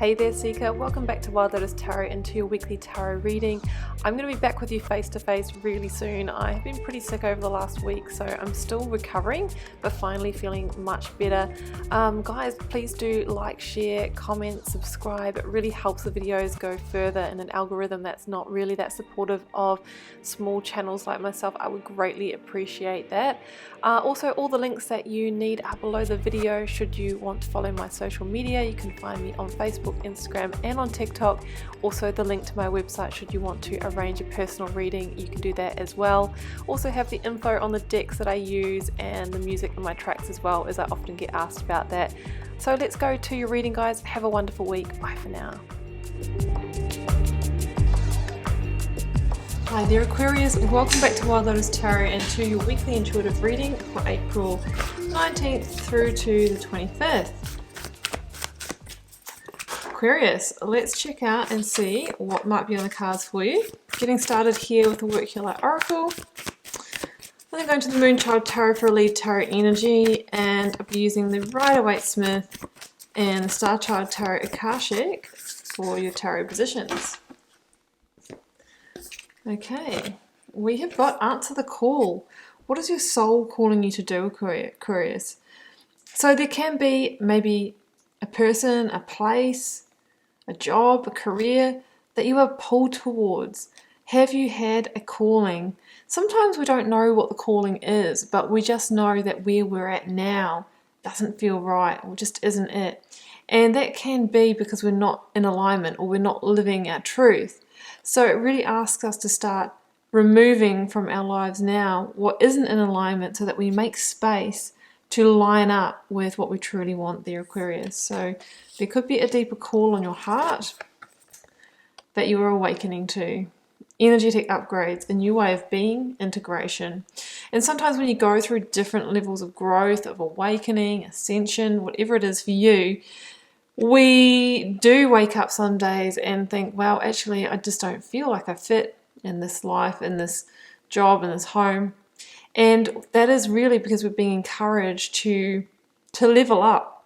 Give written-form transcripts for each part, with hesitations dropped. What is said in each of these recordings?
Hey there Seeker, welcome back to Wild Lotus Tarot and to your weekly tarot reading. I'm going to be back with you face to face really soon. I have been pretty sick over the last week, so I'm still recovering but finally feeling much better. Guys, please do like, share, comment, subscribe. It really helps the videos go further in an algorithm that's not really that supportive of small channels like myself. I would greatly appreciate that. Also, all the links that you need are below the video should you want to follow my social media. You can find me on Facebook, Instagram and on TikTok. Also the link to my website should you want to arrange a personal reading, you can do that as well. Also have the info on the decks that I use and the music in my tracks as well, as I often get asked about that. So let's go to your reading, guys. Have a wonderful week. Bye for now. Hi there Aquarius, welcome back to Wild Lotus Tarot and to your weekly intuitive reading for April 19th through to the 25th. Aquarius, let's check out and see what might be on the cards for you. Getting started here with the Work Your Light Oracle. Then going to the Moonchild Tarot for a lead tarot energy, and I'll be using the Rider-Waite-Smith and the Starchild Tarot Akashic for your tarot positions. Okay, we have got Answer the Call. What is your soul calling you to do, Aquarius? So there can be maybe a person, a place, a job, a career that you are pulled towards. Have you had a calling? Sometimes we don't know what the calling is, but we just know that where we're at now doesn't feel right or just isn't it. And that can be because we're not in alignment or we're not living our truth. So it really asks us to start removing from our lives now what isn't in alignment so that we make space to line up with what we truly want there, Aquarius. So there could be a deeper call on your heart that you are awakening to. Energetic upgrades, a new way of being, integration. And sometimes when you go through different levels of growth, of awakening, ascension, whatever it is for you, we do wake up some days and think, well, actually, I just don't feel like I fit in this life, in this job, in this home. And that is really because we're being encouraged to level up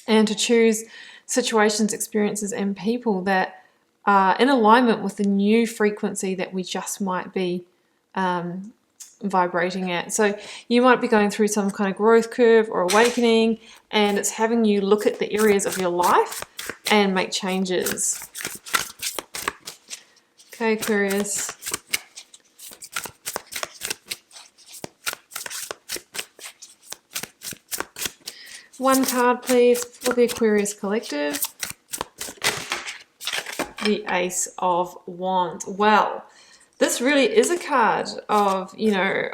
and to choose situations, experiences, and people that are in alignment with the new frequency that we just might be vibrating at. So you might be going through some kind of growth curve or awakening, and it's having you look at the areas of your life and make changes. Okay, Aquarius. One card, please, for the Aquarius Collective. The Ace of Wands. Well, this really is a card of,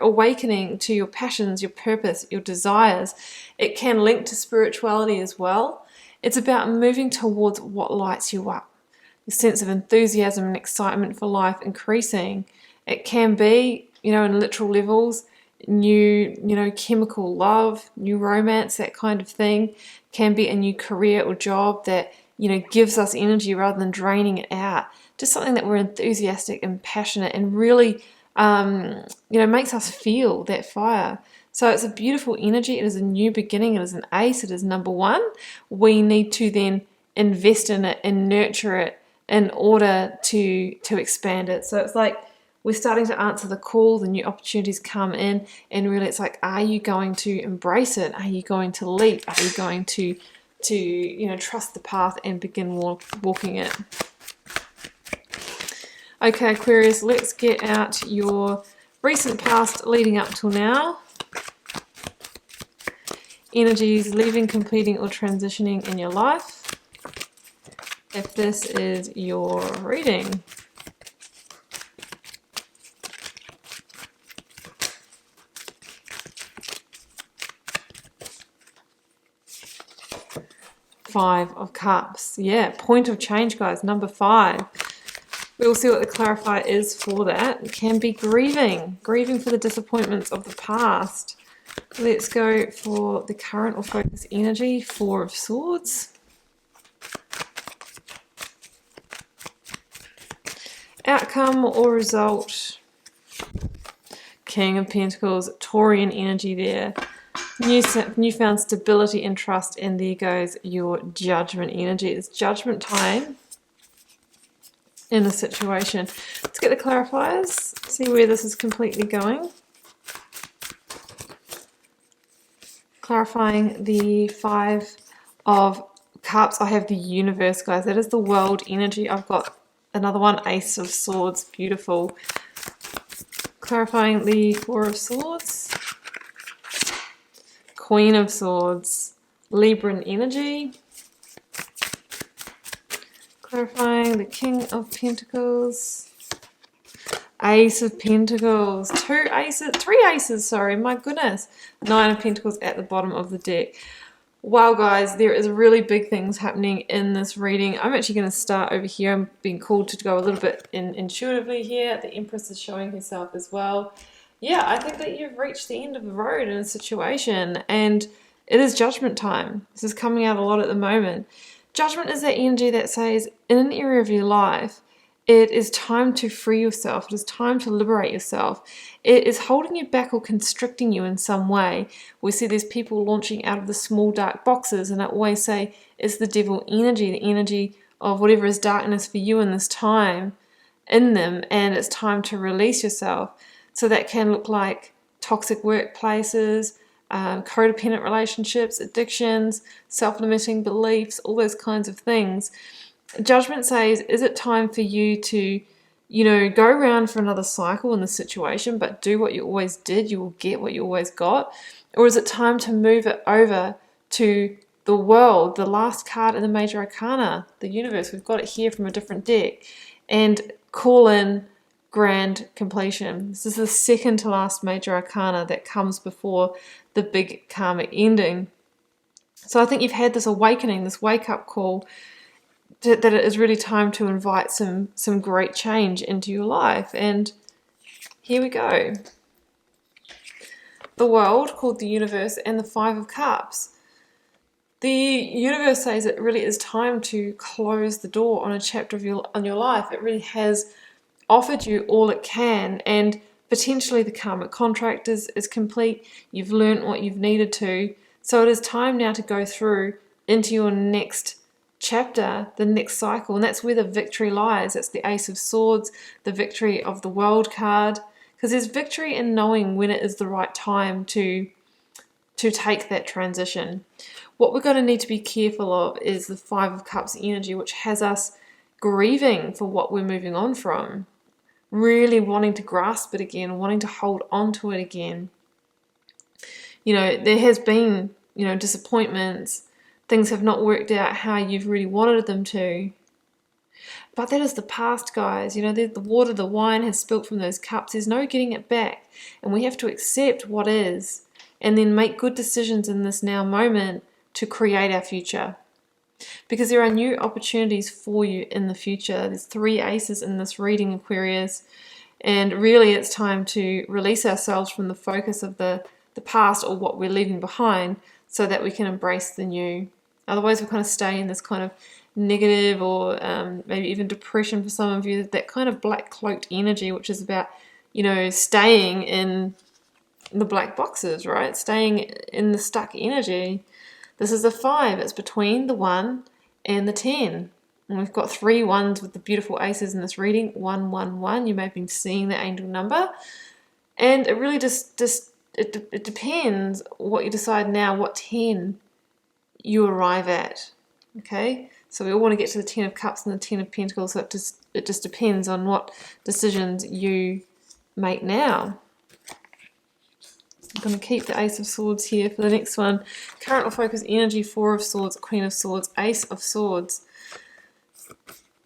awakening to your passions, your purpose, your desires. It can link to spirituality as well. It's about moving towards what lights you up. The sense of enthusiasm and excitement for life increasing. It can be, in literal levels, new, chemical love, new romance, that kind of thing. Can be a new career or job that, gives us energy rather than draining it out. Just something that we're enthusiastic and passionate and really, makes us feel that fire. So it's a beautiful energy. It is a new beginning. It is an ace. It is number one. We need to then invest in it and nurture it in order to expand it. So it's like we're starting to answer the call, the new opportunities come in, and really it's like, are you going to embrace it? Are you going to leap? Are you going to trust the path and begin walking it? Okay, Aquarius, let's get out your recent past leading up till now. Energies leaving, completing, or transitioning in your life. If this is your reading. Five of Cups. Yeah, point of change, guys. Number 5. We will see what the clarifier is for that. It can be grieving for the disappointments of the past. Let's go for the current or focus energy. 4 of Swords. Outcome or result. King of Pentacles, Taurian energy there. Newfound stability and trust, and there goes your judgment energy. It's judgment time in a situation. Let's get the clarifiers, see where this is completely going. Clarifying the Five of Cups, I have the Universe, guys. That is the world energy. I've got another one, Ace of Swords, beautiful. Clarifying the Four of Swords, Queen of Swords, Libran energy. Clarifying the King of Pentacles, Ace of Pentacles, three aces, sorry, my goodness. Nine of Pentacles at the bottom of the deck. Wow, guys, there is really big things happening in this reading. I'm actually going to start over here. I'm being called to go a little bit intuitively here. The Empress is showing herself as well. Yeah, I think that you've reached the end of the road in a situation, and it is judgment time. This is coming out a lot at the moment. Judgment is that energy that says, in an area of your life, it is time to free yourself. It is time to liberate yourself. It is holding you back or constricting you in some way. We see there's people launching out of the small dark boxes, and I always say it's the devil energy, the energy of whatever is darkness for you in this time in them, and it's time to release yourself. So that can look like toxic workplaces, codependent relationships, addictions, self-limiting beliefs, all those kinds of things. Judgment says, is it time for you to, go around for another cycle in this situation, but do what you always did, you will get what you always got? Or is it time to move it over to the world, the last card in the Major Arcana, the Universe? We've got it here from a different deck. And call in grand completion. This is the second to last Major Arcana that comes before the big karmic ending. So I think you've had this awakening, this wake-up call, that it is really time to invite some great change into your life. And here we go. The World, called the Universe, and the Five of Cups. The Universe says it really is time to close the door on a chapter of your life. It really has offered you all it can, and potentially the karmic contract is complete. You've learned what you've needed to. So it is time now to go through into your next chapter, the next cycle, and that's where the victory lies. That's the Ace of Swords, the victory of the World card, because there's victory in knowing when it is the right time to take that transition. What we're going to need to be careful of is the Five of Cups energy, which has us grieving for what we're moving on from, really wanting to grasp it again, wanting to hold on to it again. There has been, disappointments. Things have not worked out how you've really wanted them to. But that is the past, guys. The water, the wine has spilt from those cups. There's no getting it back. And we have to accept what is and then make good decisions in this now moment to create our future. Because there are new opportunities for you in the future. There's three aces in this reading, Aquarius. And really it's time to release ourselves from the focus of the past or what we're leaving behind so that we can embrace the new. Otherwise we'll kind of stay in this kind of negative or maybe even depression for some of you, that kind of black cloaked energy, which is about, staying in the black boxes, right? Staying in the stuck energy. This is a 5. It's between the 1 and the 10. And we've got 3 ones with the beautiful aces in this reading. 1, 1, 1. You may have been seeing the angel number. And it really it depends what you decide now, what 10 you arrive at. Okay? So we all want to get to the 10 of Cups and the 10 of Pentacles. So it just depends on what decisions you make now. I'm going to keep the Ace of Swords here for the next one. Current or focus energy, 4 of Swords, Queen of Swords, Ace of Swords.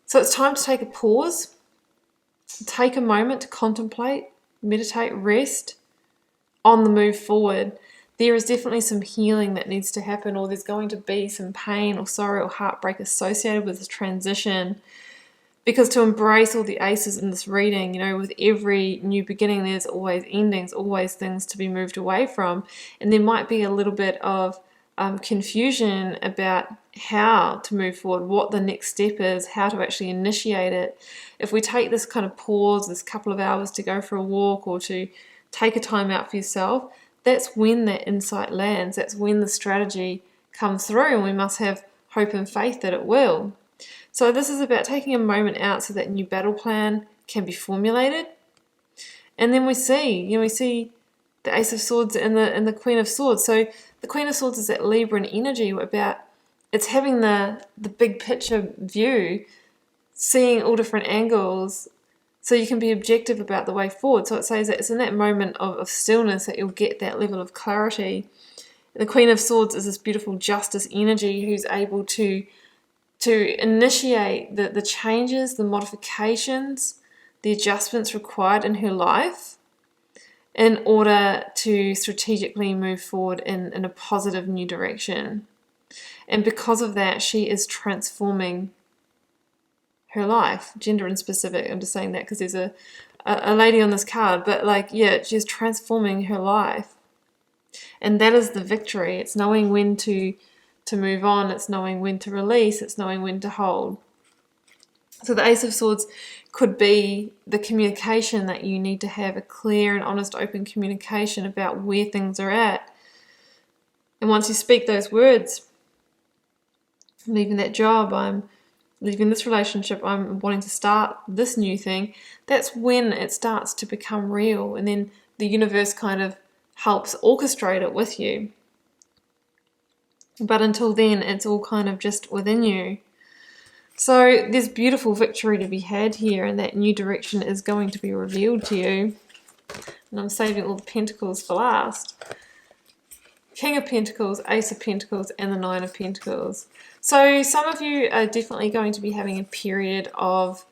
So it's time to take a pause, take a moment to contemplate, meditate, rest on the move forward. There is definitely some healing that needs to happen, or there's going to be some pain or sorrow or heartbreak associated with this transition. Because to embrace all the aces in this reading, with every new beginning, there's always endings, always things to be moved away from. And there might be a little bit of confusion about how to move forward, what the next step is, how to actually initiate it. If we take this kind of pause, this couple of hours to go for a walk or to take a time out for yourself, that's when that insight lands. That's when the strategy comes through, and we must have hope and faith that it will. So this is about taking a moment out so that new battle plan can be formulated. And then we see the Ace of Swords and the Queen of Swords. So the Queen of Swords is that Libran energy about, it's having the big picture view, seeing all different angles, so you can be objective about the way forward. So it says that it's in that moment of stillness that you'll get that level of clarity. The Queen of Swords is this beautiful justice energy who's able to initiate the changes, the modifications, the adjustments required in her life in order to strategically move forward in a positive new direction. And because of that, she is transforming her life, gender and specific. I'm just saying that because there's a lady on this card, but like, yeah, she's transforming her life. And that is the victory. It's knowing when to move on. It's knowing when to release. It's knowing when to hold. So the Ace of Swords could be the communication that you need to have, a clear and honest, open communication about where things are at. And once you speak those words, I'm leaving that job, I'm leaving this relationship, I'm wanting to start this new thing, that's when it starts to become real. And then the universe kind of helps orchestrate it with you. But until then, it's all kind of just within you. So there's beautiful victory to be had here, and that new direction is going to be revealed to you. And I'm saving all the Pentacles for last. King of Pentacles, Ace of Pentacles, and the Nine of Pentacles. So some of you are definitely going to be having a period of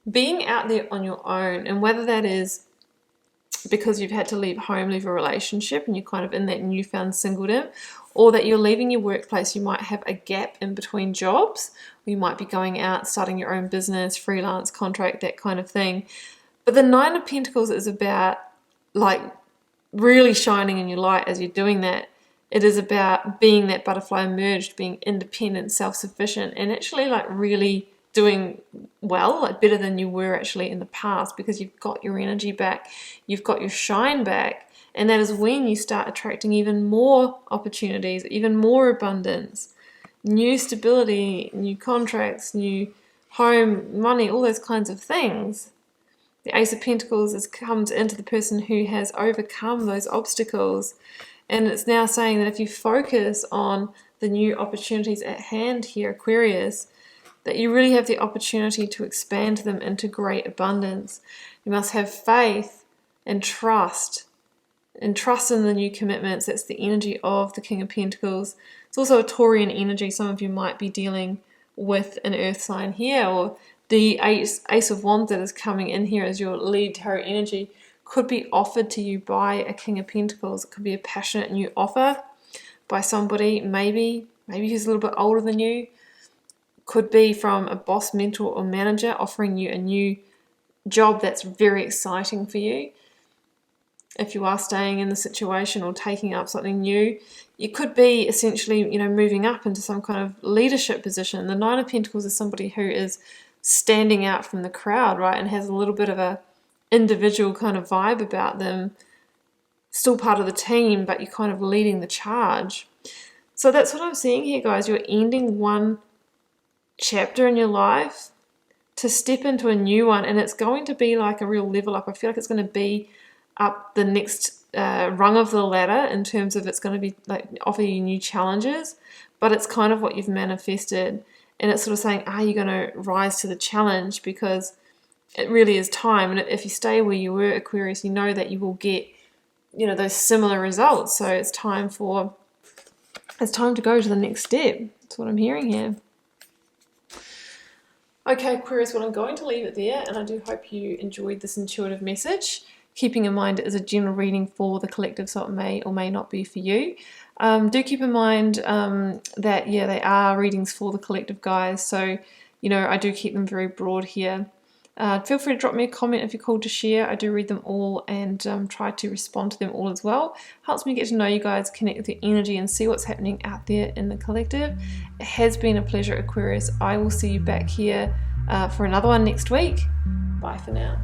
being out there on your own, and whether that is because you've had to leave home, leave a relationship, and you're kind of in that newfound singledom, or that you're leaving your workplace, you might have a gap in between jobs, or you might be going out, starting your own business, freelance, contract, that kind of thing. But the Nine of Pentacles is about like really shining in your light as you're doing that. It is about being that butterfly emerged, being independent, self-sufficient, and actually like really doing well, like better than you were actually in the past, because you've got your energy back, you've got your shine back. And that is when you start attracting even more opportunities, even more abundance, new stability, new contracts, new home, money, all those kinds of things. The Ace of Pentacles comes into the person who has overcome those obstacles. And it's now saying that if you focus on the new opportunities at hand here, Aquarius, that you really have the opportunity to expand them into great abundance. You must have faith and trust in the new commitments. That's the energy of the King of Pentacles. It's also a Taurian energy. Some of you might be dealing with an earth sign here, or the Ace of Wands that is coming in here as your lead tarot energy could be offered to you by a King of Pentacles. It could be a passionate new offer by somebody, maybe who's a little bit older than you. Could be from a boss, mentor, or manager offering you a new job that's very exciting for you. If you are staying in the situation or taking up something new, you could be essentially, moving up into some kind of leadership position. The Nine of Pentacles is somebody who is standing out from the crowd, right, and has a little bit of a individual kind of vibe about them. Still part of the team, but you're kind of leading the charge. So that's what I'm seeing here, guys. You're ending one chapter in your life to step into a new one, and it's going to be like a real level up. I feel like it's going to be up the next rung of the ladder in terms of it's going to be like offer you new challenges, but it's kind of what you've manifested, and it's sort of saying, are you going to rise to the challenge? Because it really is time. And if you stay where you were, Aquarius, you know that you will get those similar results. So it's time to go to the next step. That's what I'm hearing here. Okay, Aquarius, well, I'm going to leave it there, and I do hope you enjoyed this intuitive message. Keeping in mind it is a general reading for the collective, so it may or may not be for you. Do keep in mind that, they are readings for the collective, guys, so, I do keep them very broad here. Feel free to drop me a comment if you're called to share. I do read them all and try to respond to them all as well. Helps me get to know you guys, connect with your energy, and see what's happening out there in the collective. It has been a pleasure, Aquarius. I will see you back here for another one next week. Bye for now.